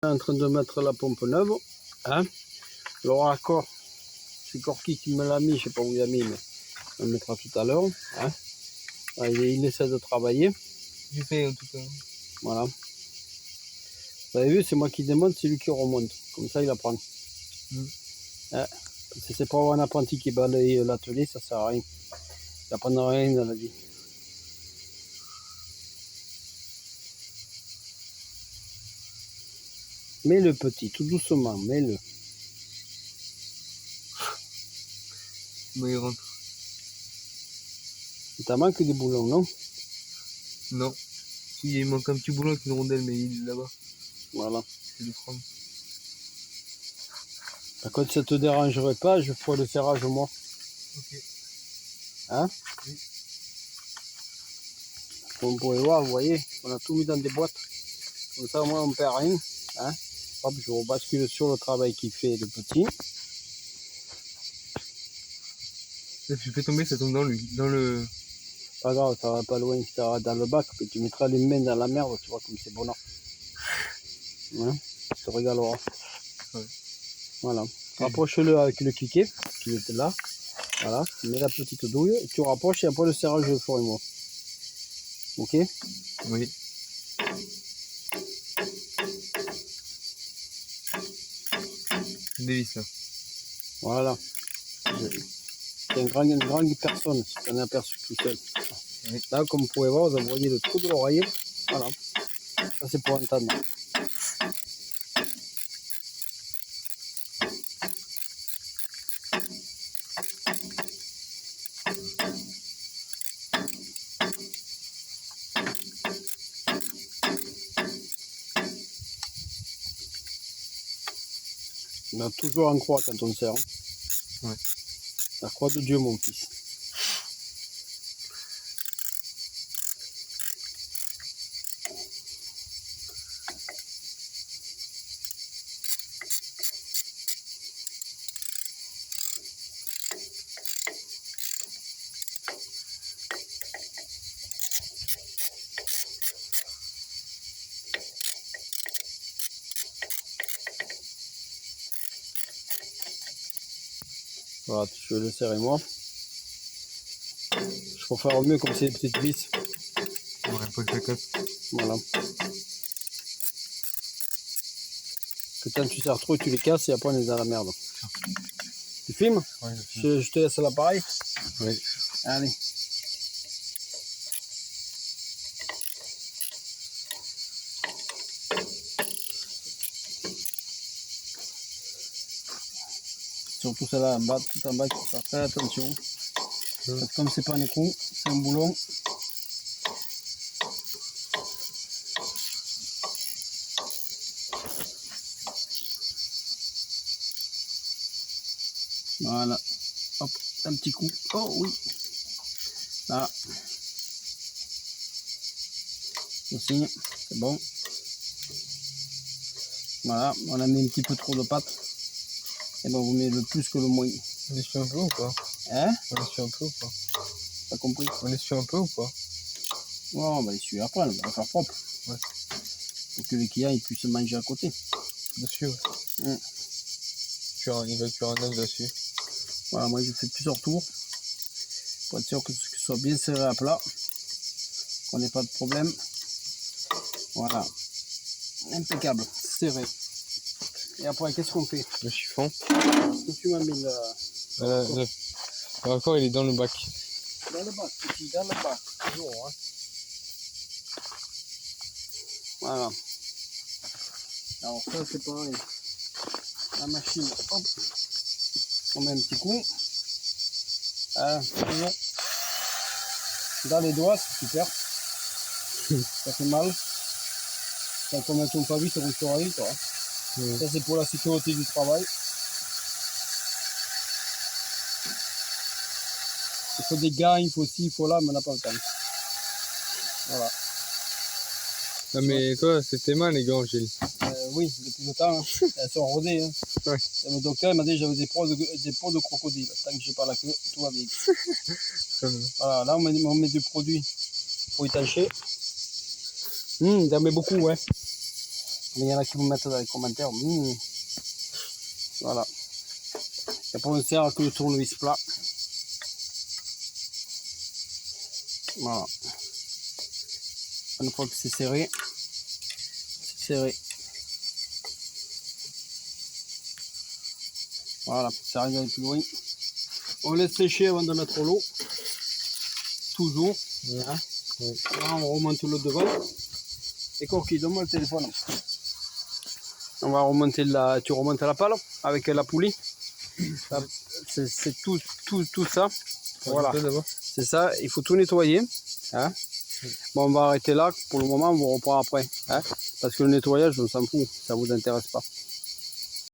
En train de mettre la pompe neuve. Hein. Le raccord, c'est Corky qui me l'a mis, je sais pas où il a mis, mais on le mettra tout à l'heure. Hein. Il essaie de travailler. J'ai fait en tout cas. Voilà. Vous avez vu, c'est moi qui démonte, c'est lui qui remonte. Comme ça, il apprend. Hein. Parce que c'est pas avoir un apprenti qui balaye l'atelier, ça sert à rien. Il n'apprend rien dans la vie. Mets-le petit, tout doucement, mets-le. Bon, il rentre. T'as manque des boulons, non? Non. Si, il manque un petit boulon avec une rondelle, mais il est là-bas. Voilà. Je vais le prendre. Par contre, ça te dérangerait pas, je ferai le serrage moi. Ok. Hein? Oui. Comme vous pouvez voir, vous voyez, on a tout mis dans des boîtes. Comme ça, au moins, on ne perd rien. Hein? Hop, je rebascule sur le travail qu'il fait le petit. Là, tu fais tomber, ça tombe dans lui. Dans le. Pas grave, ça va pas loin, ça va dans le bac. Puis tu mettras les mains dans la merde, tu vois, comme c'est bonheur. Hein? Tu te régaleras. Ouais. Voilà. Rapproche-le avec le cliquet, qui est là. Voilà. Tu mets la petite douille, et tu rapproches et après le serrage, je le ferai moi. Ok? Oui. Des vis là. Voilà. C'est une grande personne, si tu en as aperçu tout seul. Oui. Là, comme vous pouvez voir, vous voyez le trou de l'oreiller. Voilà. Ça, c'est pour entendre. On a toujours en croix quand on serre. Ouais. La croix de Dieu, mon fils. Voilà, je vais le serrer moi. Je préfère au mieux comme c'est des petites vis. Ouais, pas que ça casse. Voilà. Que quand tu serres trop, tu les casses et après on est dans la merde. Tu filmes? Ouais, Je te laisse l'appareil. oui. Allez. Surtout celle-là en bas, tout en bas, il faut faire très attention. Parce que comme c'est pas un écrou, c'est un boulon. Voilà. Hop, un petit coup. Oh oui. Là. Aussi, c'est bon. Voilà, on a mis un petit peu trop de pâte. Et ben vous mettez le plus que le moins. On essuie un peu ou pas? Hein? On essuie un peu ou pas? T'as compris? On essuie un peu ou pas? Ouais, on va essuyer après, on va faire propre. Ouais. Pour que les clients ils puissent manger à côté. Dessus, ouais. Il va cuire un œuf dessus. Voilà, moi je fais plusieurs tours. Pour être sûr que ce soit bien serré à plat. Qu'on n'ait pas de problème. Voilà. Impeccable, serré. Et après, qu'est-ce qu'on fait? Le chiffon. Est-ce que tu m'as mis le... Le raccord, il est dans le bac. Dans le bac, petit, dans le bac, toujours. Hein. Voilà. Alors ça, c'est pareil. La machine, hop. On met un petit coup. Toujours. Dans les doigts, c'est super. Ça fait mal. Quand on met ton pas vite, on se vite, quoi. Ça, c'est pour la sécurité du travail. Il faut des gants, il faut ci, il faut là, mais on n'a pas le temps. Voilà. Ah, mais toi, c'était mal les gants, Gilles. Oui, depuis le temps, hein. Elles sont rodées. Hein. Ouais. Et le docteur m'a dit que j'avais des peaux de crocodile. Tant que j'ai pas la queue, tout va bien. Voilà, là on met du produit pour étancher. T'en mets beaucoup, ouais. Mais il y en a qui vous mettent dans les commentaires. Voilà. Et après, on ne sert que le tournevis plat. Voilà. Une fois que c'est serré, c'est serré. Voilà, ça arrive à aller plus loin. On laisse sécher avant de mettre l'eau. Toujours. Voilà. Là, on remonte le devant. Et Corky, donne-moi le téléphone. On va remonter tu remontes la pale avec la poulie. C'est tout ça. Voilà. C'est ça, il faut tout nettoyer. Hein. Bon, on va arrêter là pour le moment, on vous reprend après. Hein. Parce que le nettoyage, on s'en fout, ça vous intéresse pas.